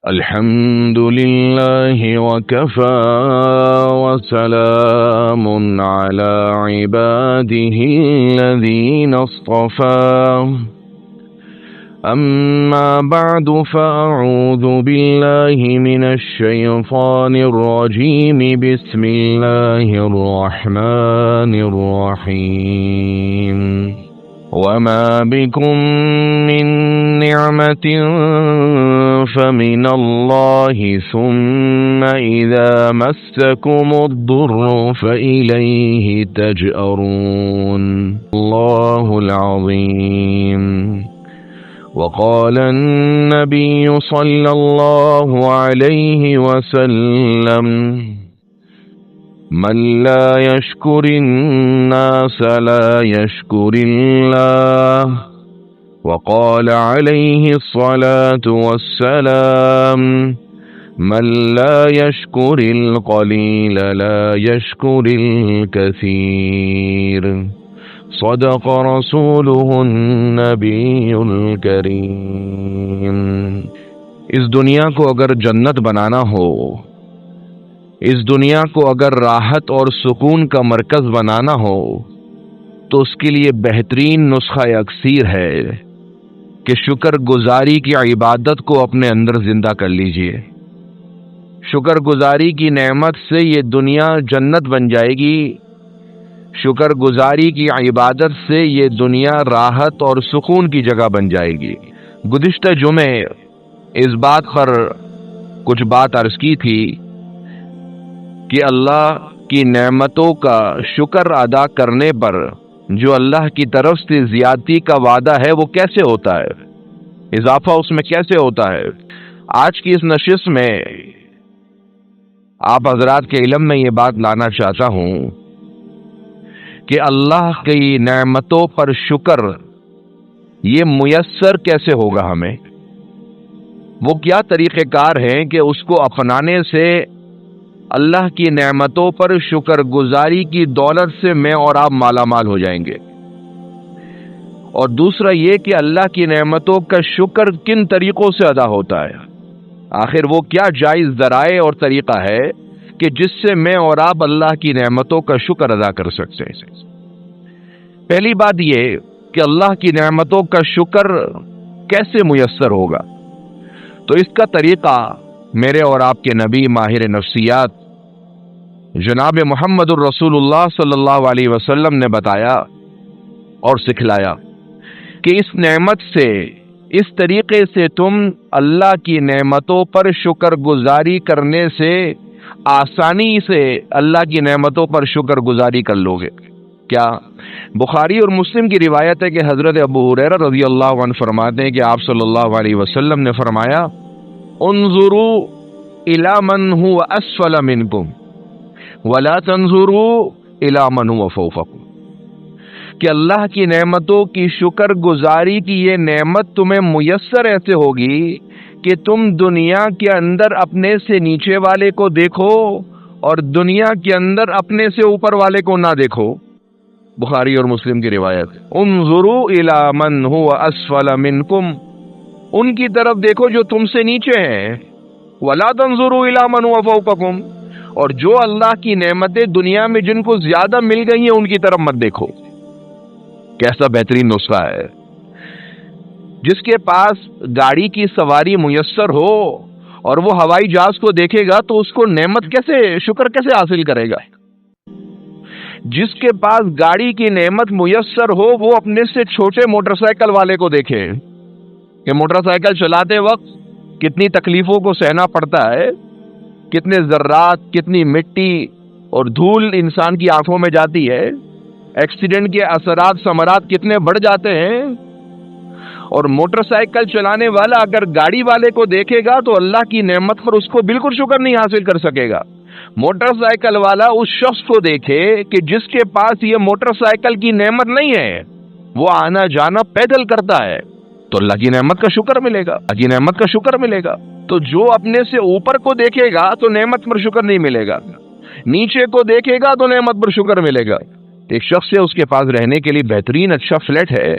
الحمد لله وكفى وسلام على عباده الذين اصطفى أما بعد فأعوذ بالله من الشيطان الرجيم بسم الله الرحمن الرحيم وما بكم من نعمة فمن الله ثم إذا مسكم الضر فإليه تجأرون الله العظيم. وقال النبي صلى الله عليه وسلم من لا يشكر الناس لا يشكر الله. وقال عليه الصلاة والسلام من لا يشكر القليل لا يشكر الكثير. صدق رسوله النبی الکریم. اس دنیا کو اگر جنت بنانا ہو، اس دنیا کو اگر راحت اور سکون کا مرکز بنانا ہو تو اس کے لیے بہترین نسخہ اکسیر ہے کہ شکر گزاری کی عبادت کو اپنے اندر زندہ کر لیجئے. شکر گزاری کی نعمت سے یہ دنیا جنت بن جائے گی. شکر گزاری کی عبادت سے یہ دنیا راحت اور سکون کی جگہ بن جائے گی. گزشتہ جمعے اس بات پر کچھ بات عرض کی تھی کہ اللہ کی نعمتوں کا شکر ادا کرنے پر جو اللہ کی طرف سے زیادتی کا وعدہ ہے وہ کیسے ہوتا ہے، اضافہ اس میں کیسے ہوتا ہے. آج کی اس نشست میں آپ حضرات کے علم میں یہ بات لانا چاہتا ہوں کہ اللہ کی نعمتوں پر شکر یہ میسر کیسے ہوگا ہمیں. وہ کیا طریقہ کار ہیں کہ اس کو اپنانے سے اللہ کی نعمتوں پر شکر گزاری کی دولت سے میں اور آپ مالا مال ہو جائیں گے. اور دوسرا یہ کہ اللہ کی نعمتوں کا شکر کن طریقوں سے ادا ہوتا ہے. آخر وہ کیا جائز ذرائع اور طریقہ ہے کہ جس سے میں اور آپ اللہ کی نعمتوں کا شکر ادا کر سکتے ہیں. پہلی بات یہ کہ اللہ کی نعمتوں کا شکر کیسے میسر ہوگا، تو اس کا طریقہ میرے اور آپ کے نبی ماہر نفسیات جناب محمد الرسول اللہ صلی اللہ علیہ وسلم نے بتایا اور سکھلایا کہ اس نعمت سے، اس طریقے سے تم اللہ کی نعمتوں پر شکر گزاری کرنے سے آسانی سے اللہ کی نعمتوں پر شکر گزاری کر لو گے. کیا؟ بخاری اور مسلم کی روایت ہے کہ حضرت ابو ہریرہ رضی اللہ عنہ فرماتے ہیں کہ آپ صلی اللہ علیہ وسلم نے فرمایا انظروا الی من هو اسفل منکم ولا تنظروا الی من هو فوقکم. کہ اللہ کی نعمتوں کی شکر گزاری کی یہ نعمت تمہیں میسر ایسے ہوگی کہ تم دنیا کے اندر اپنے سے نیچے والے کو دیکھو اور دنیا کے اندر اپنے سے اوپر والے کو نہ دیکھو. بخاری اور مسلم کی روایت. انظروا الی من هو اسفل منکم، ان کی طرف دیکھو جو تم سے نیچے ہیں. ولا تنظروا الی من هو فوقکم، اور جو اللہ کی نعمتیں دنیا میں جن کو زیادہ مل گئی ہیں ان کی طرف مت دیکھو. کیسا بہترین نسخہ ہے. جس کے پاس گاڑی کی سواری میسر ہو اور وہ ہوائی جہاز کو دیکھے گا تو اس کو نعمت کیسے، شکر کیسے حاصل کرے گا. جس کے پاس گاڑی کی نعمت میسر ہو وہ اپنے سے چھوٹے موٹر سائیکل والے کو دیکھے کہ موٹر سائیکل چلاتے وقت کتنی تکلیفوں کو سہنا پڑتا ہے، کتنے ذرات، کتنی مٹی اور دھول انسان کی آنکھوں میں جاتی ہے، ایکسیڈنٹ کے اثرات ثمرات کتنے بڑھ جاتے ہیں. اور موٹر سائیکل چلانے والا اگر گاڑی والے کو دیکھے گا تو اللہ کی نعمت پر اس کو بالکل شکر نہیں حاصل کر سکے گا. موٹر سائیکل والا اس شخص کو دیکھے کہ جس کے پاس یہ موٹر سائیکل کی نعمت نہیں ہے، وہ آنا جانا پیدل کرتا ہے، تو اللہ کی نعمت کا شکر ملے گا، اللہ کی نعمت کا شکر ملے گا. تو جو اپنے سے اوپر کو دیکھے گا تو نعمت پر شکر نہیں ملے گا، نیچے کو دیکھے گا تو نعمت پر شکر ملے گا. ایک شخص ہے، اس کے پاس رہنے کے لیے بہترین اچھا فلیٹ ہے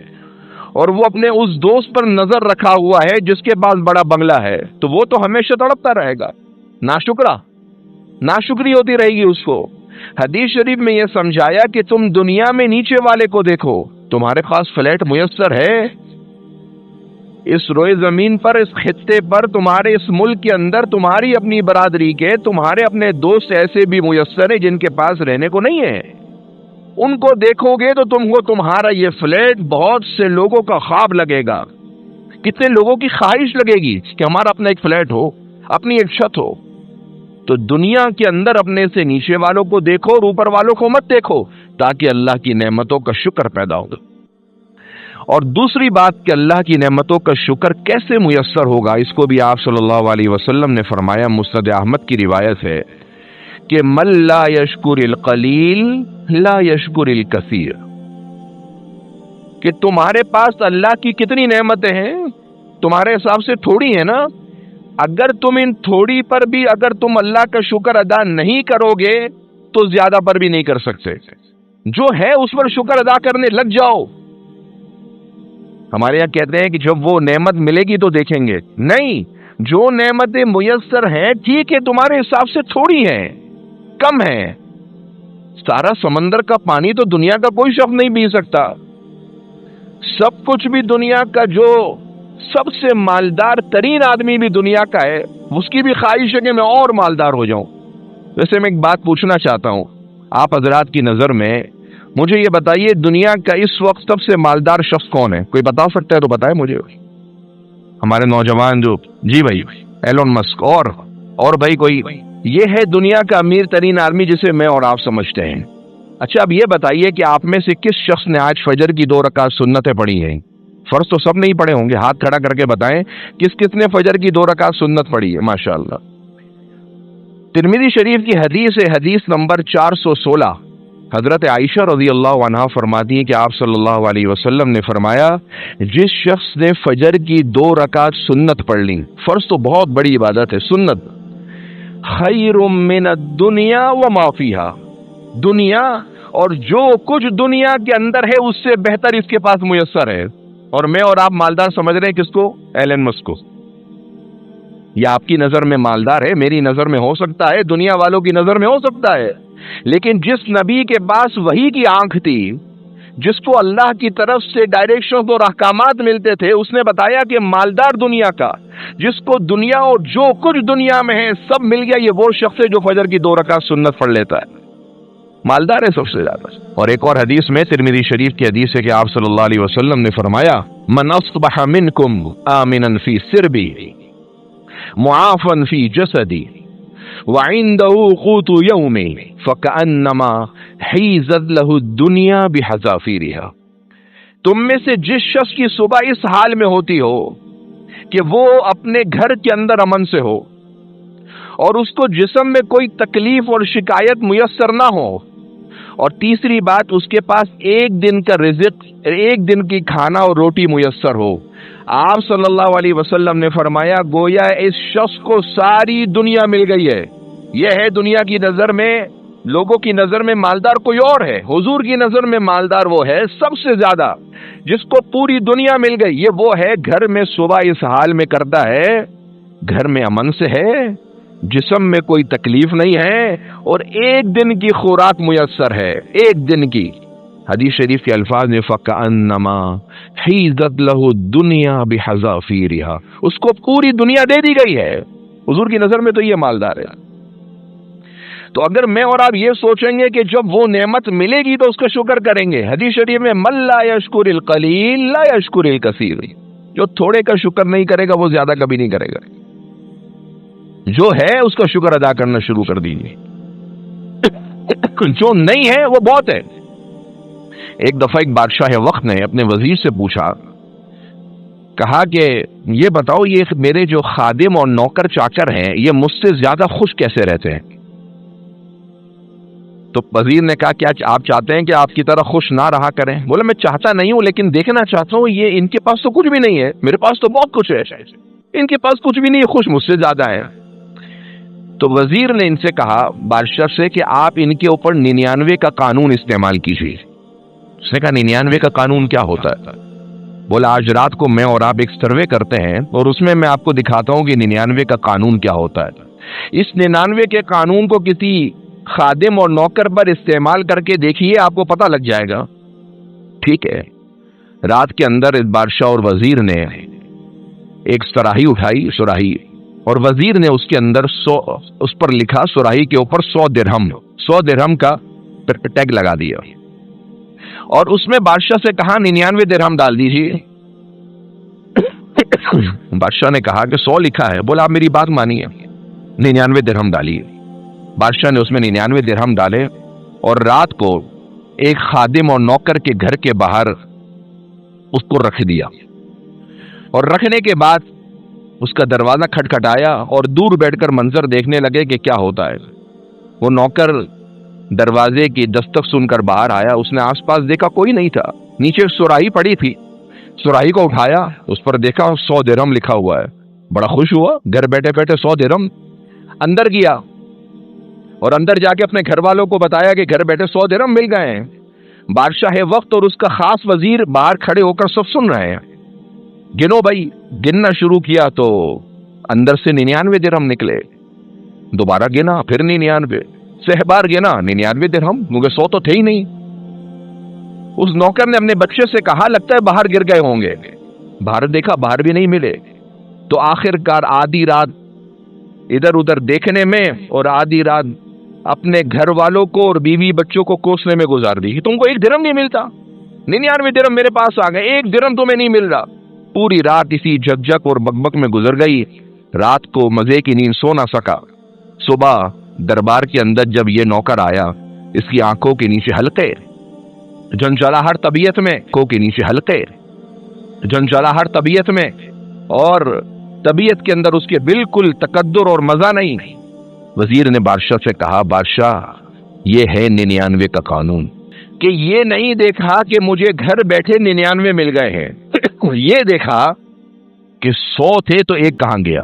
اور وہ اپنے اس دوست پر نظر رکھا ہوا ہے جس کے پاس بڑا بنگلہ ہے، تو وہ تو ہمیشہ تڑپتا رہے گا، ناشکری ہوتی رہے گی اس کو۔ حدیث شریف میں یہ سمجھایا کہ تم دنیا میں نیچے والے کو دیکھو، تمہارے پاس فلیٹ میسر ہے، اس روئے زمین پر، اس خطے پر، تمہارے اس ملک کے اندر تمہاری اپنی برادری کے، تمہارے اپنے دوست ایسے بھی میسر ہیں جن کے پاس رہنے کو نہیں ہے، ان کو دیکھو گے تو تم کو تمہارا یہ فلیٹ بہت سے لوگوں کا خواب لگے گا، کتنے لوگوں کی خواہش لگے گی کہ ہمارا اپنا ایک فلیٹ ہو، اپنی ایک چھت ہو۔ تو دنیا کے اندر اپنے سے نیچے والوں کو دیکھو اور اوپر والوں کو مت دیکھو، تاکہ اللہ کی نعمتوں کا شکر پیدا ہو۔ اور دوسری بات کہ اللہ کی نعمتوں کا شکر کیسے میسر ہوگا، اس کو بھی آپ صلی اللہ علیہ وسلم نے فرمایا، مسند احمد کی روایت ہے کہ من لا یشکر القلیل لا یشکر الکثیر، کہ تمہارے پاس اللہ کی کتنی نعمتیں ہیں، تمہارے حساب سے تھوڑی ہیں نا، اگر تم ان تھوڑی پر بھی اگر تم اللہ کا شکر ادا نہیں کرو گے تو زیادہ پر بھی نہیں کر سکتے، جو ہے اس پر شکر ادا کرنے لگ جاؤ۔ ہمارے یہاں کہتے ہیں کہ جب وہ نعمت ملے گی تو دیکھیں گے، نہیں، جو نعمتیں میسر ہیں ٹھیک ہے تمہارے حساب سے تھوڑی ہیں، کم ہے، سارا سمندر کا پانی تو دنیا کا کوئی شخص نہیں پی سکتا، سب کچھ بھی دنیا کا، جو سب سے مالدار ترین آدمی بھی دنیا کا ہے، اس کی بھی خواہش ہے کہ میں اور مالدار ہو جاؤں۔ ویسے میں ایک بات پوچھنا چاہتا ہوں آپ حضرات کی نظر میں، مجھے یہ بتائیے دنیا کا اس وقت سب سے مالدار شخص کون ہے؟ کوئی بتا سکتا ہے تو بتائے مجھے، ہمارے نوجوان جو، جی بھائی ایلون مسک، اور بھائی کوئی، یہ ہے دنیا کا امیر ترین آدمی جسے میں اور آپ سمجھتے ہیں۔ اچھا اب یہ بتائیے کہ آپ میں سے کس شخص نے آج فجر کی 2 رکعت سنتیں پڑھی ہیں؟ فرض تو سب نہیں پڑھے ہوں گے، ہاتھ کھڑا کر کے بتائیں کس کس نے فجر کی 2 رکعت سنت پڑھی ہے؟ ماشاءاللہ۔ ترمذی شریف کی حدیث ہے، حدیث نمبر 416، حضرت عائشہ رضی اللہ عنہا فرماتی ہیں کہ آپ صلی اللہ علیہ وسلم نے فرمایا، جس شخص نے فجر کی 2 رکعت سنت پڑھ لی، فرض تو بہت بڑی عبادت ہے، سنت، خیر من الدنیا وما فیہا، دنیا اور جو کچھ دنیا کے اندر ہے اس سے بہتر اس کے پاس میسر ہے۔ اور میں اور آپ مالدار سمجھ رہے ہیں کس کو؟ ایلن مسک کو۔ یہ آپ کی نظر میں مالدار ہے، میری نظر میں ہو سکتا ہے، دنیا والوں کی نظر میں ہو سکتا ہے، لیکن جس نبی کے پاس وحی کی آنکھ تھی، جس کو اللہ کی طرف سے ڈائریکشن اور احکامات ملتے تھے، اس نے بتایا کہ مالدار دنیا کا، جس کو دنیا اور جو کچھ دنیا میں ہے سب مل گیا، یہ وہ شخص ہے جو فجر کی 2 رکعت سنت پڑھ لیتا ہے، مالدار ہے سب سے زیادہ۔ اور ایک اور حدیث میں، ترمذی شریف کی حدیث ہے کہ آپ صلی اللہ علیہ وسلم نے فرمایا، من اصبح منکم آمنا فی سربی معافا فی جسدی وعنده قوت یومی فکأنما حیزت له الدنیا بحذافیرها۔ تم میں سے جس شخص کی صبح اس حال میں ہوتی ہو کہ وہ اپنے گھر کے اندر امن سے ہو اور اس کو جسم میں کوئی تکلیف اور شکایت میسر نہ ہو، اور تیسری بات اس کے پاس ایک دن کا رزق، ایک دن کی کھانا اور روٹی میسر ہو، آپ صلی اللہ علیہ وسلم نے فرمایا گویا اس شخص کو ساری دنیا مل گئی ہے۔ یہ ہے دنیا کی نظر میں، لوگوں کی نظر میں مالدار کوئی اور ہے، حضور کی نظر میں مالدار وہ ہے سب سے زیادہ جس کو پوری دنیا مل گئی، یہ وہ ہے گھر میں صبح اس حال میں کرتا ہے، گھر میں امن سے ہے، جسم میں کوئی تکلیف نہیں ہے، اور ایک دن کی خوراک میسر ہے، ایک دن کی۔ حدیث شریف کے الفاظ میں فَكَأَنَّمَا حِيزَتْ لَهُ الدُّنْيَا بِحَذَافِيرِهَا، اس کو پوری دنیا دے دی گئی ہے، حضور کی نظر میں تو یہ مالدار ہے۔ تو اگر میں اور آپ یہ سوچیں گے کہ جب وہ نعمت ملے گی تو اس کا شکر کریں گے، حدیث شریف میں مَن لَا يَشْكُرِ الْقَلِيلَ لَا يَشْكُرِ الْكَثِيرَ، جو تھوڑے کا شکر نہیں کرے گا وہ زیادہ کبھی نہیں کرے گا، جو ہے اس کا شکر ادا کرنا شروع کر دیجیے، جو نہیں ہے وہ بہت ہے۔ ایک دفعہ ایک بادشاہ وقت نے اپنے وزیر سے پوچھا، کہا کہ یہ بتاؤ یہ میرے جو خادم اور نوکر چاکر ہیں یہ مجھ سے زیادہ خوش کیسے رہتے ہیں؟ تو وزیر نے کہا کیا آپ چاہتے ہیں کہ آپ کی طرح خوش نہ رہا کریں؟ بولا میں چاہتا نہیں ہوں لیکن دیکھنا چاہتا ہوں، یہ ان کے پاس تو کچھ بھی نہیں ہے، میرے پاس تو بہت کچھ ہے، ان کے پاس کچھ بھی نہیں ہے، خوش مجھ سے زیادہ ہے۔ تو وزیر نے ان سے کہا بادشاہ سے کہ آپ ان کے اوپر 99 کا قانون استعمال کیجیے۔ اس نے کہا 99 کا قانون کیا ہوتا ہے؟ بولا آج رات کو میں اور آپ ایک سروے کرتے ہیں اور اس میں آپ کو دکھاتا ہوں کہ 99 کا قانون کیا ہوتا ہے. اس 99 کے قانون کو کسی خادم اور نوکر پر استعمال کر کے دیکھیے، آپ کو پتہ لگ جائے گا. ٹھیک ہے. رات کے اندر بادشاہ اور وزیر نے ایک سراہی اٹھائی، سراہی، اور وزیر نے اس کے اندر اس پر لکھا، سراہی کے اوپر 100 درہم کا ٹیگ لگا دیا، اور اس میں بادشاہ سے کہا 99 درہم ڈال دیجیے. بادشاہ نے کہا کہ 100 لکھا ہے. بولا آپ میری بات مانیے، 99 درہم ڈالیے. بادشاہ نے اس میں 99 درہم ڈالے اور رات کو ایک خادم اور نوکر کے گھر کے باہر اس کو رکھ دیا، اور رکھنے کے بعد اس کا دروازہ کھٹکھٹایا اور دور بیٹھ کر منظر دیکھنے لگے کہ کیا ہوتا ہے. وہ نوکر دروازے کی دستک سن کر باہر آیا. اس نے آس پاس دیکھا کوئی نہیں تھا. نیچے سراہی پڑی تھی. سراہی کو اٹھایا، اس پر دیکھا 100 درہم لکھا ہوا ہے. بڑا خوش ہوا، گھر بیٹھے بیٹھے 100 درہم. اندر گیا اور اندر جا کے اپنے گھر والوں کو بتایا کہ گھر بیٹھے 100 درہم مل گئے ہیں. بادشاہ وقت اور اس کا خاص وزیر باہر کھڑے ہو کر سب سن رہے ہیں. گنو بھائی. گننا شروع کیا تو اندر سے 99 درہم نکلے. دوبارہ گنا، پھر 99. 6 بار گنا، 99 درہم، کیونکہ 100 تو تھے ہی نہیں. اس نوکر نے اپنے بچے سے کہا لگتا ہے باہر گر گئے ہوں گے. باہر دیکھا، باہر بھی نہیں ملے. تو آخر کار آدھی رات ادھر ادھر دیکھنے میں اور آدھی رات اپنے گھر والوں کو اور بیوی بچوں کو کوسنے میں گزار دی. تم کو 1 درہم نہیں ملتا، 99 درہم میرے پاس آ گئے، 1 درہم تمہیں نہیں مل رہا. پوری رات اسی جھک اور بک میں گزر گئی. رات کو مزے کی نیند سو نہ سکا. صبح دربار کے اندر جب یہ نوکر آیا، اس کی آنکھوں کے نیچے حلقے، جھنجھلاہٹ طبیعت میں، آنکھوں کے نیچے حلقے، جھنجھلاہٹ طبیعت میں، اور طبیعت کے اندر اس کے بالکل تقدر اور مزہ نہیں. وزیر نے بادشاہ سے کہا بادشاہ یہ ہے 99 کا قانون، کہ یہ نہیں دیکھا کہ مجھے گھر بیٹھے 99 مل گئے ہیں، یہ دیکھا کہ 100 تھے تو ایک کہاں گیا.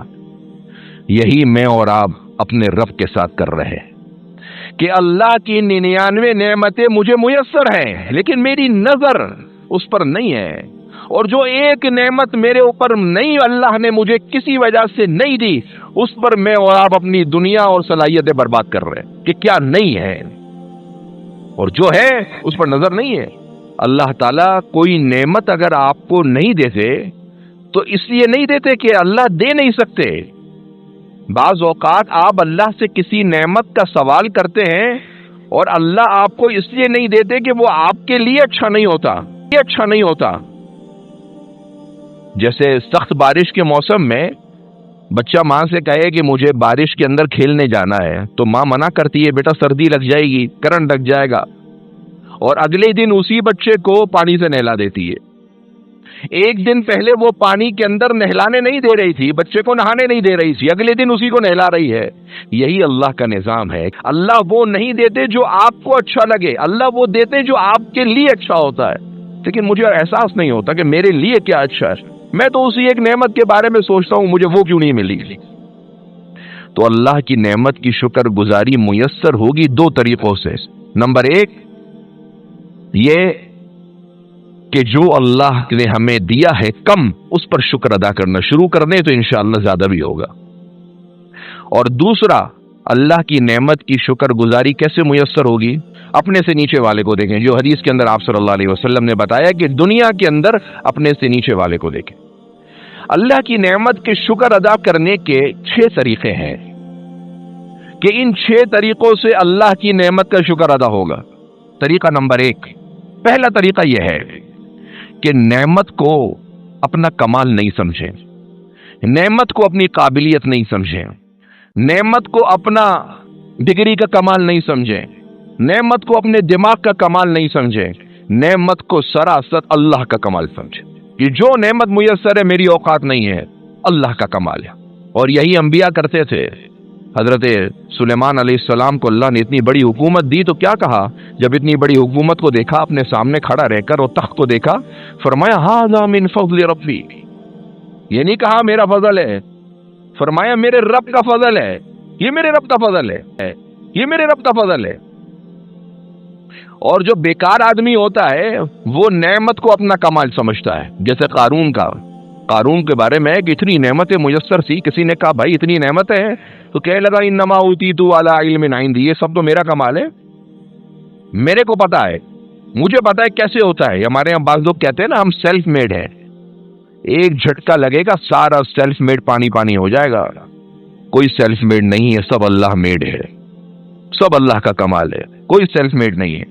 یہی میں اور آپ اپنے رب کے ساتھ کر رہے ہیں کہ اللہ کی 99 نعمتیں مجھے میسر ہیں، لیکن میری نظر اس پر نہیں ہے. اور جو ایک نعمت میرے اوپر نہیں، اللہ نے مجھے کسی وجہ سے نہیں دی، اس پر میں اور آپ اپنی دنیا اور صلاحیتیں برباد کر رہے ہیں کہ کیا نہیں ہے، اور جو ہے اس پر نظر نہیں ہے. اللہ تعالیٰ کوئی نعمت اگر آپ کو نہیں دیتے تو اس لیے نہیں دیتے کہ اللہ دے نہیں سکتے. بعض اوقات آپ اللہ سے کسی نعمت کا سوال کرتے ہیں اور اللہ آپ کو اس لیے نہیں دیتے کہ وہ آپ کے لیے اچھا نہیں ہوتا. جیسے سخت بارش کے موسم میں بچہ ماں سے کہے کہ مجھے بارش کے اندر کھیلنے جانا ہے، تو ماں منع کرتی ہے بیٹا سردی لگ جائے گی، کرنٹ لگ جائے گا، اور اگلے دن اسی بچے کو پانی سے نہلا دیتی ہے. ایک دن پہلے وہ پانی کے اندر نہلانے نہیں دے رہی تھی، بچے کو نہانے نہیں دے رہی تھی، اگلے دن اسی کو نہلا رہی ہے. یہی اللہ کا نظام ہے. اللہ وہ نہیں دیتے جو آپ کو اچھا لگے، اللہ وہ دیتے جو آپ کے لیے اچھا ہوتا ہے. لیکن مجھے احساس نہیں ہوتا کہ میرے لیے کیا اچھا ہے. میں تو اسی ایک نعمت کے بارے میں سوچتا ہوں مجھے وہ کیوں نہیں ملی. تو اللہ کی نعمت کی شکر گزاری میسر ہوگی 2 طریقوں سے. نمبر 1 یہ کہ جو اللہ نے ہمیں دیا ہے کم، اس پر شکر ادا کرنا شروع کر دیں تو انشاءاللہ زیادہ بھی ہوگا. اور دوسرا، اللہ کی نعمت کی شکر گزاری کیسے میسر ہوگی؟ اپنے سے نیچے والے کو دیکھیں، جو حدیث کے اندر آپ صلی اللہ علیہ وسلم نے بتایا کہ دنیا کے اندر اپنے سے نیچے والے کو دیکھیں. اللہ کی نعمت کے شکر ادا کرنے کے 6 طریقے ہیں کہ ان 6 طریقوں سے اللہ کی نعمت کا شکر ادا ہوگا. طریقہ نمبر 1، پہلا طریقہ یہ ہے کہ نعمت کو اپنا کمال نہیں سمجھیں، نعمت کو اپنی قابلیت نہیں سمجھیں، نعمت کو اپنا ڈگری کا کمال نہیں سمجھیں، نعمت کو اپنے دماغ کا کمال نہیں سمجھیں، نعمت کو سراسر اللہ کا کمال سمجھیں کہ جو نعمت میسر ہے میری اوقات نہیں ہے، اللہ کا کمال ہے. اور یہی انبیاء کرتے تھے. حضرت سلیمان علیہ السلام کو اللہ نے اتنی بڑی حکومت دی تو کیا کہا؟ جب اتنی بڑی حکومت کو دیکھا، اپنے سامنے کھڑا رہ کر اور تخت کو دیکھا، فرمایا ھذا من فضل ربی. یہ نہیں کہا میرا فضل ہے، فرمایا میرے رب کا فضل ہے، یہ میرے رب کا فضل ہے، یہ میرے رب کا فضل ہے. اور جو بیکار آدمی ہوتا ہے وہ نعمت کو اپنا کمال سمجھتا ہے. جیسے قارون کے بارے میں کہ اتنی نعمتیں میسر تھی، کسی نے کہا بھائی اتنی نعمتیں ہیں تو کہنے لگا انما اوتیت علی علم عندی، یہ سب تو میرا کمال ہے، میرے کو پتا ہے، مجھے پتا ہے کیسے ہوتا ہے. ہمارے یہاں بعض لوگ کہتے ہیں نا ہم سیلف میڈ ہیں، ایک جھٹکا لگے گا سارا سیلف میڈ پانی پانی ہو جائے گا. کوئی سیلف میڈ نہیں ہے، سب اللہ میڈ ہے، سب اللہ کا کمال ہے، کوئی سیلف میڈ نہیں ہے.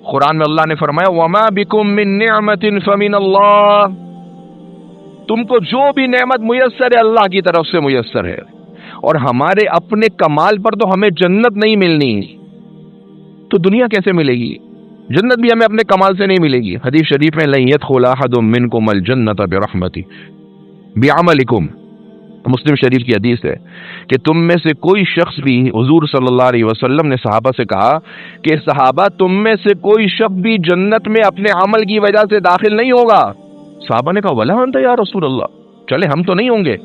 قرآن میں اللہ نے فرمایا وَمَا بِكُم مِّن نِّعْمَةٍ فَمِنَ اللَّهِ، تم کو جو بھی نعمت میسر ہے اللہ کی طرف سے میسر ہے. اور ہمارے اپنے کمال پر تو ہمیں جنت نہیں ملنی، تو دنیا کیسے ملے گی؟ جنت بھی ہمیں اپنے کمال سے نہیں ملے گی. حدیث شریف میں لن يدخل احد منكم الجنة برحمتي بعملكم، مسلم شریف کی حدیث ہے کہ تم میں سے کوئی شخص بھی، حضور صلی اللہ علیہ وسلم نے صحابہ سے کہا کہ صحابہ تم میں سے کوئی شخص بھی جنت میں اپنے عمل کی وجہ سے داخل نہیں ہوگا. صحابہ نے کہا ولا انت یا رسول اللہ، چلے ہم تو نہیں ہوں گے،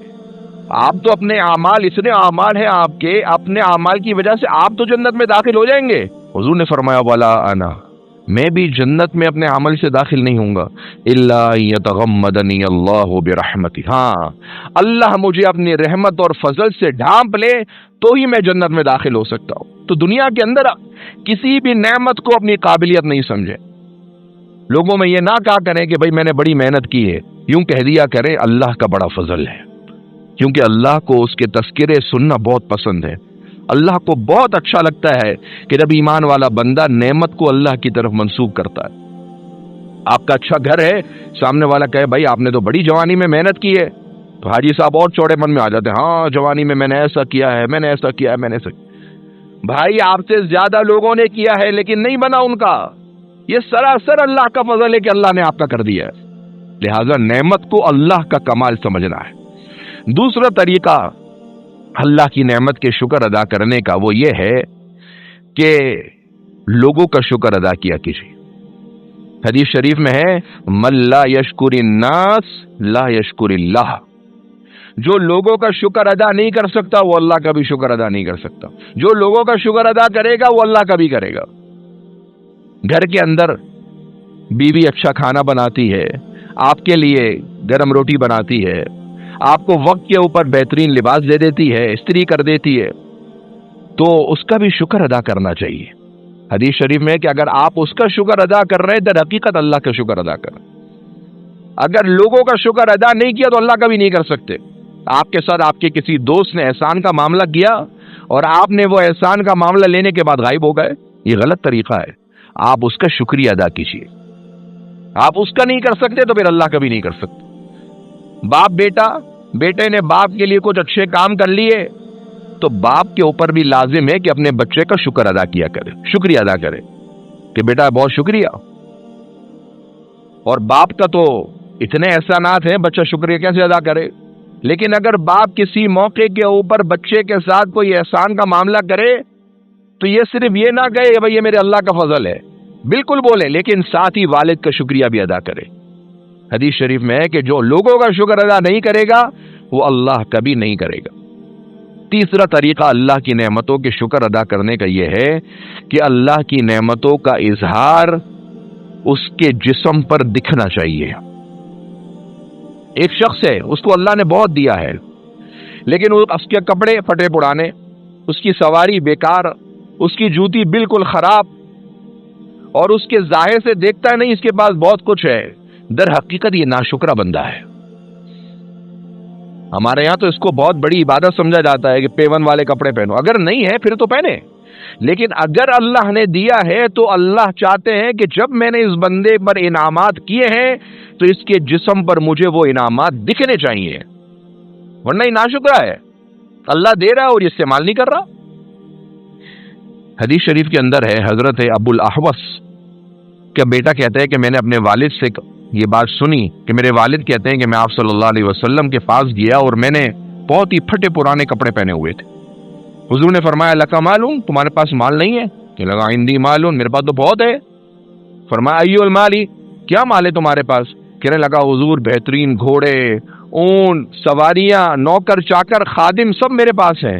آپ تو اپنے اعمال، اتنے اعمال ہیں آپ کے، اپنے اعمال کی وجہ سے آپ تو جنت میں داخل ہو جائیں گے. حضور نے فرمایا ولا انا، میں بھی جنت میں اپنے عمل سے داخل نہیں ہوں گا، الا یتغمدنی اللہ برحمتہ، ہاں اللہ مجھے اپنی رحمت اور فضل سے ڈھانپ لے تو ہی میں جنت میں داخل ہو سکتا ہوں. تو دنیا کے اندر کسی بھی نعمت کو اپنی قابلیت نہیں سمجھے. لوگوں میں یہ نہ کہا کریں کہ بھائی میں نے بڑی محنت کی ہے، یوں کہہ دیا کریں اللہ کا بڑا فضل ہے، کیونکہ اللہ کو اس کے تذکرے سننا بہت پسند ہے. اللہ کو بہت اچھا لگتا ہے کہ جب ایمان والا بندہ نعمت کو اللہ کی طرف منسوب کرتا ہے. آپ کا اچھا گھر ہے، سامنے والا کہے بھائی آپ نے تو بڑی جوانی میں محنت کی ہے، تو حاجی صاحب اور چوڑے من میں آ جاتے ہیں، ہاں جوانی میں نے ایسا کیا ہے، میں نے ایسا کیا ہے، میں نے ایسا کیا. بھائی آپ سے زیادہ لوگوں نے کیا ہے لیکن نہیں بنا ان کا، یہ سراسر اللہ کا فضل ہے کہ اللہ نے آپ کا کر دیا ہے. لہذا نعمت کو اللہ کا کمال سمجھنا ہے. دوسرا طریقہ اللہ کی نعمت کے شکر ادا کرنے کا وہ یہ ہے کہ لوگوں کا شکر ادا کیا کیجیے. حدیث شریف میں ہے من لا یشکر الناس لا یشکر اللہ، جو لوگوں کا شکر ادا نہیں کر سکتا وہ اللہ کا بھی شکر ادا نہیں کر سکتا. جو لوگوں کا شکر ادا کرے گا وہ اللہ کا بھی کرے گا. گھر کے اندر بیوی اچھا کھانا بناتی ہے، آپ کے لیے گرم روٹی بناتی ہے، آپ کو وقت کے اوپر بہترین لباس دے دیتی ہے، استری کر دیتی ہے، تو اس کا بھی شکر ادا کرنا چاہیے. حدیث شریف میں کہ اگر آپ اس کا شکر ادا کر رہے ہیں تو حقیقت اللہ کا شکر ادا کر. اگر لوگوں کا شکر ادا نہیں کیا تو اللہ کا بھی نہیں کر سکتے. آپ کے ساتھ آپ کے کسی دوست نے احسان کا معاملہ کیا اور آپ نے وہ احسان کا معاملہ لینے کے بعد غائب ہو گئے، یہ غلط طریقہ ہے. آپ اس کا شکریہ ادا کیجیے. آپ اس کا نہیں کر سکتے تو پھر اللہ کا بھی نہیں کر سکتے. بیٹے نے باپ کے لیے کچھ اچھے کام کر لیے تو باپ کے اوپر بھی لازم ہے کہ اپنے بچے کا شکر ادا کیا کرے، شکریہ ادا کرے کہ بیٹا بہت شکریہ. اور باپ کا تو اتنے احسانات ہیں، بچہ شکریہ کیسے ادا کرے. لیکن اگر باپ کسی موقع کے اوپر بچے کے ساتھ کوئی احسان کا معاملہ کرے تو یہ صرف یہ نہ کہے بھائی یہ میرے اللہ کا فضل ہے، بالکل بولے، لیکن ساتھ ہی والد کا شکریہ بھی ادا کرے. حدیث شریف میں ہے کہ جو لوگوں کا شکر ادا نہیں کرے گا وہ اللہ کا بھی نہیں کرے گا. تیسرا طریقہ اللہ کی نعمتوں کے شکر ادا کرنے کا یہ ہے کہ اللہ کی نعمتوں کا اظہار اس کے جسم پر دکھنا چاہیے. ایک شخص ہے، اس کو اللہ نے بہت دیا ہے لیکن اس کے کپڑے پھٹے پرانے، اس کی سواری بیکار، اس کی جوتی بالکل خراب، اور اس کے ظاہر سے دیکھتا ہے نہیں اس کے پاس بہت کچھ ہے، در حقیقت یہ ناشکرا بندہ ہے. ہمارے یہاں تو اس کو بہت بڑی عبادت سمجھا جاتا ہے کہ پیون والے کپڑے پہنو. اگر نہیں ہے پھر تو پہنے، لیکن اگر اللہ نے دیا ہے تو اللہ چاہتے ہیں کہ جب میں نے اس بندے پر انعامات کیے ہیں تو اس کے جسم پر مجھے وہ انعامات دکھنے چاہیے، ورنہ یہ ناشکرا ہے. اللہ دے رہا اور یہ استعمال نہیں کر رہا. حدیث شریف کے اندر ہے حضرت ابو الاحوص کا بیٹا کہتا ہے کہ میں نے اپنے والد سے یہ بات سنی کہ میرے والد کہتے ہیں کہ میں آپ صلی اللہ علیہ وسلم کے پاس گیا اور میں نے بہت ہی پھٹے پرانے کپڑے پہنے ہوئے تھے. حضور نے فرمایا لکا مالون، تمہارے پاس مال نہیں ہے؟ کہ لگا عندی مالون، میرے پاس تو بہت ہے. فرمایا ایو المالی، کیا مال ہے تمہارے پاس؟ کہنے لگا حضور بہترین گھوڑے، اونٹ، سواریاں، نوکر چاکر، خادم سب میرے پاس ہیں.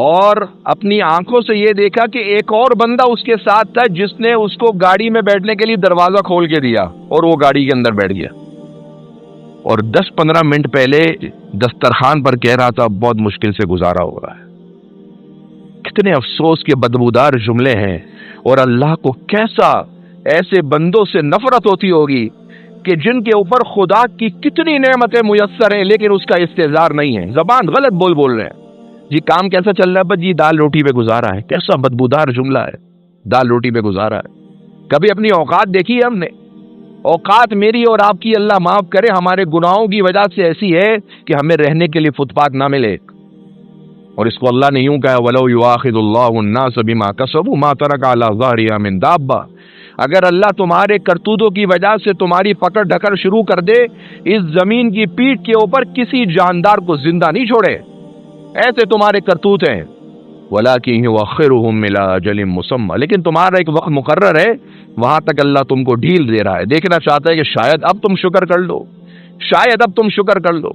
اور اپنی آنکھوں سے یہ دیکھا کہ ایک اور بندہ اس کے ساتھ تھا جس نے اس کو گاڑی میں بیٹھنے کے لیے دروازہ کھول کے دیا اور وہ گاڑی کے اندر بیٹھ گیا، اور 10-15 منٹ پہلے دسترخوان پر کہہ رہا تھا بہت مشکل سے گزارا ہو رہا ہے۔ کتنے افسوس کے بدبودار جملے ہیں، اور اللہ کو کیسا ایسے بندوں سے نفرت ہوتی ہوگی کہ جن کے اوپر خدا کی کتنی نعمتیں میسر ہیں لیکن اس کا استحضار نہیں ہے، زبان غلط بول رہے ہیں۔ جی کام کیسا چل رہا ہے؟ بس جی دال روٹی پہ گزارا ہے۔ کیسا بدبودار جملہ ہے، دال روٹی پہ گزارا ہے۔ کبھی اپنی اوقات دیکھی ہے ہم نے؟ اوقات میری اور آپ کی اللہ معاف کرے ہمارے گناہوں کی وجہ سے ایسی ہے کہ ہمیں رہنے کے لیے فٹ پاتھ نہ ملے، اور اس کو اللہ نے یوں کہا وَلَوْ يُؤَاخِذُ اللَّهُ النَّاسَ بِمَا كَسَبُوا مَا تَرَكَ عَلَى ظَهْرِهَا مِن دَابَّةٍ، اگر اللہ تمہارے کرتوتوں کی وجہ سے تمہاری پکڑ ڈھکڑ شروع کر دے، اس زمین کی پیٹھ کے اوپر کسی جاندار کو زندہ نہیں چھوڑے، ایسے تمہارے کرتوت ہیں۔ وَلَٰكِن يُؤَخِّرُهُمْ إِلَىٰ أَجَلٍ مُّسَمًّى، لیکن تمہارا ایک وقت مقرر ہے، وہاں تک اللہ تم کو ڈھیل دے رہا ہے، دیکھنا چاہتا ہے کہ شاید اب تم شکر کر لو، شاید اب تم شکر کر لو۔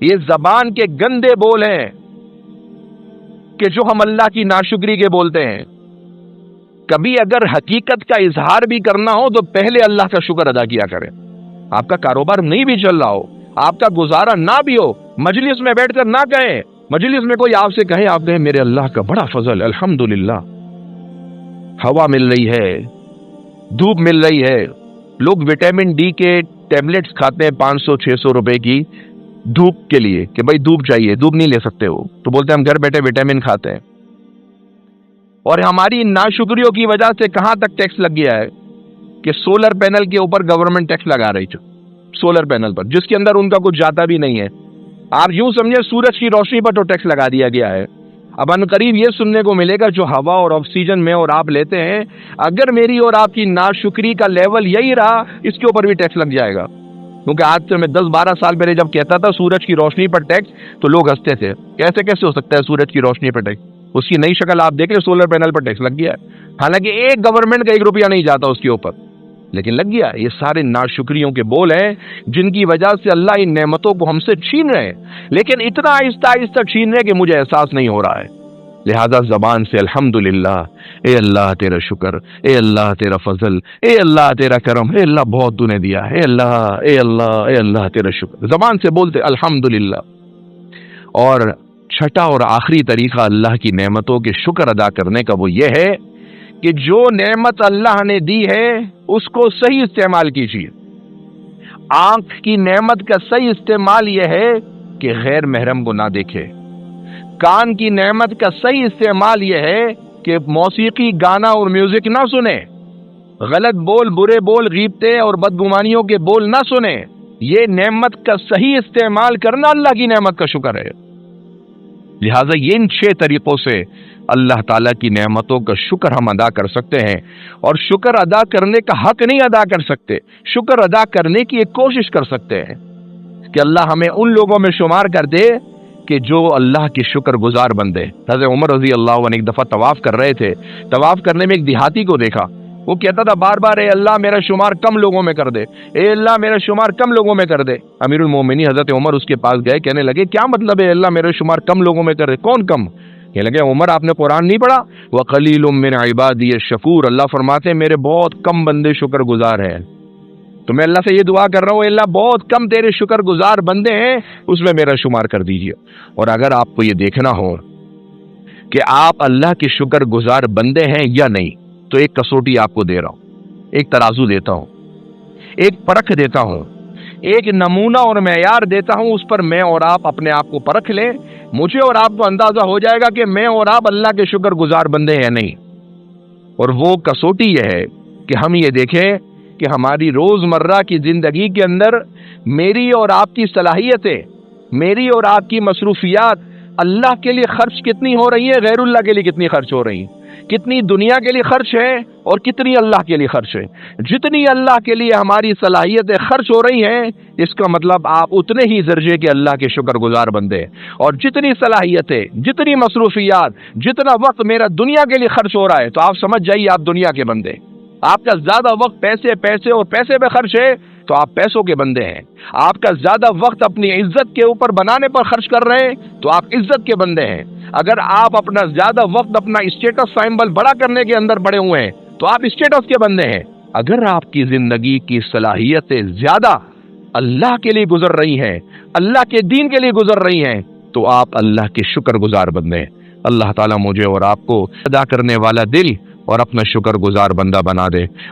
یہ زبان کے گندے بول ہیں کہ جو ہم اللہ کی ناشکری کے بولتے ہیں۔ کبھی اگر حقیقت کا اظہار بھی کرنا ہو تو پہلے اللہ کا شکر ادا کیا کریں۔ آپ کا کاروبار نہیں بھی چل رہا ہو، آپ کا گزارا نہ بھی ہو، مجلس میں بیٹھ کر نہ کہیں، مجلس میں کوئی آپ سے کہے آپ کہیں میرے اللہ کا بڑا فضل، الحمدللہ ہوا مل رہی ہے، دھوپ مل رہی ہے۔ لوگ وٹامن ڈی کے ٹیبلٹس کھاتے ہیں 500-600 روپے کی دھوپ کے لیے کہ بھائی دھوپ چاہیے، دھوپ نہیں لے سکتے ہو تو بولتے ہیں ہم گھر بیٹھے وٹامن کھاتے ہیں۔ اور ہماری ناشکریوں کی وجہ سے کہاں تک ٹیکس لگ گیا ہے کہ سولر پینل کے اوپر گورنمنٹ ٹیکس لگا رہی تھی، سولر پینل پر جس کے اندر ان کا کچھ جاتا بھی نہیں ہے۔ آپ یوں سمجھے سورج کی روشنی پر تو ٹیکس لگا دیا گیا ہے۔ اب ان قریب یہ سننے کو ملے گا جو ہوا اور آکسیجن میں اور آپ لیتے ہیں، اگر میری اور آپ کی ناشکری کا لیول یہی رہا اس کے اوپر بھی ٹیکس لگ جائے گا۔ کیونکہ آج سے میں 10-12 سال پہلے جب کہتا تھا سورج کی روشنی پر ٹیکس تو لوگ ہنستے تھے، کیسے ہو سکتا ہے سورج کی روشنی پر ٹیکس؟ اس کی نئی شکل آپ دیکھ لیں، سولر پینل پر ٹیکس لگ گیا ہے، حالانکہ ایک گورنمنٹ کا 1 روپیہ نہیں جاتا اس کے اوپر، لیکن لگ گیا۔ یہ سارے ناشکریوں کے بول ہیں جن کی وجہ سے اللہ ان نعمتوں کو ہم سے چھین رہے ہیں، لیکن اتنا آہستہ آہستہ چھین رہے کہ مجھے احساس نہیں ہو رہا ہے۔ لہذا زبان سے الحمدللہ، اے اللہ تیرا شکر، اے اللہ تیرا فضل، اے اللہ تیرا کرم، اے اللہ بہت تو نے دیا، اے اللہ اے اللہ اے اللہ تیرا شکر، زبان سے بولتے الحمدللہ۔ اور چھٹا اور آخری طریقہ اللہ کی نعمتوں کے شکر ادا کرنے کا وہ یہ ہے کہ جو نعمت اللہ نے دی ہے اس کو صحیح استعمال کیجیے۔ آنکھ کی نعمت کا صحیح استعمال یہ ہے کہ غیر محرم کو نہ دیکھے۔ کان کی نعمت کا صحیح استعمال یہ ہے کہ موسیقی، گانا اور میوزک نہ سنیں، غلط بول، برے بول، غیبتیں اور بدگمانیوں کے بول نہ سنیں۔ یہ نعمت کا صحیح استعمال کرنا اللہ کی نعمت کا شکر ہے۔ لہٰذا یہ ان 6 طریقوں سے اللہ تعالیٰ کی نعمتوں کا شکر ہم ادا کر سکتے ہیں، اور شکر ادا کرنے کا حق نہیں ادا کر سکتے، شکر ادا کرنے کی ایک کوشش کر سکتے ہیں کہ اللہ ہمیں ان لوگوں میں شمار کر دے کہ جو اللہ کے شکر گزار بندے۔ حضرت عمر رضی اللہ عنہ ایک دفعہ طواف کر رہے تھے، طواف کرنے میں ایک دیہاتی کو دیکھا، وہ کہتا تھا بار بار اے اللہ میرا شمار کم لوگوں میں کر دے، اے اللہ میرا شمار کم لوگوں میں کر دے۔ امیر المومنین حضرت عمر اس کے پاس گئے، کہنے لگے کیا مطلب ہے اللہ میرا شمار کم لوگوں میں کر دے؟ کون کم؟ کہنے لگے عمر آپ نے قرآن نہیں پڑھا؟ وَقَلِيلٌ مِّنْ عِبَادِيَ الشَّكُورُ، اللہ فرماتے ہیں میرے بہت کم بندے شکر گزار ہیں۔ تو میں اللہ سے یہ دعا کر رہا ہوں اللہ بہت کم تیرے شکر گزار بندے ہیں، اس میں میرا شمار کر دیجیے۔ اور اگر آپ کو یہ دیکھنا ہو کہ آپ اللہ کے شکر گزار بندے ہیں یا نہیں تو ایک کسوٹی آپ کو دے رہا ہوں، ایک ترازو دیتا ہوں، ایک پرکھ دیتا ہوں، ایک نمونہ اور معیار دیتا ہوں، اس پر میں اور آپ اپنے آپ کو پرکھ لیں، مجھے اور آپ کو اندازہ ہو جائے گا کہ میں اور آپ اللہ کے شکر گزار بندے ہیں نہیں۔ اور وہ کسوٹی یہ ہے کہ ہم یہ دیکھیں کہ ہماری روزمرہ کی زندگی کے اندر میری اور آپ کی صلاحیتیں، میری اور آپ کی مصروفیات اللہ کے لیے خرچ کتنی ہو رہی ہیں، غیر اللہ کے لیے کتنی خرچ ہو رہی ہیں، کتنی دنیا کے لیے خرچ ہے اور کتنی اللہ کے لیے خرچ ہے۔ جتنی اللہ کے لیے ہماری صلاحیتیں خرچ ہو رہی ہیں اس کا مطلب آپ اتنے ہی درجے کے اللہ کے شکر گزار بندے، اور جتنی صلاحیتیں، جتنی مصروفیات، جتنا وقت میرا دنیا کے لیے خرچ ہو رہا ہے تو آپ سمجھ جائیے آپ دنیا کے بندے۔ آپ کا زیادہ وقت پیسے پہ خرچ ہے تو آپ پیسوں کے بندے ہیں۔ آپ کا زیادہ وقت اپنی عزت کے اوپر بنانے پر خرچ کر رہے ہیں تو آپ عزت کے بندے ہیں۔ اگر آپ اپنا زیادہ وقت اپنا اسٹیٹس سائمبل بڑا کرنے کے اندر پڑے ہوئے ہیں تو آپ اسٹیٹس کے بندے ہیں. اگر آپ کی زندگی کی صلاحیتیں زیادہ اللہ کے لیے گزر رہی ہیں، اللہ کے دین کے لیے گزر رہی ہیں، تو آپ اللہ کے شکر گزار بندے ہیں. اللہ تعالیٰ مجھے اور آپ کو ادا کرنے والا دل اور اپنا شکر گزار بندہ بنا دے.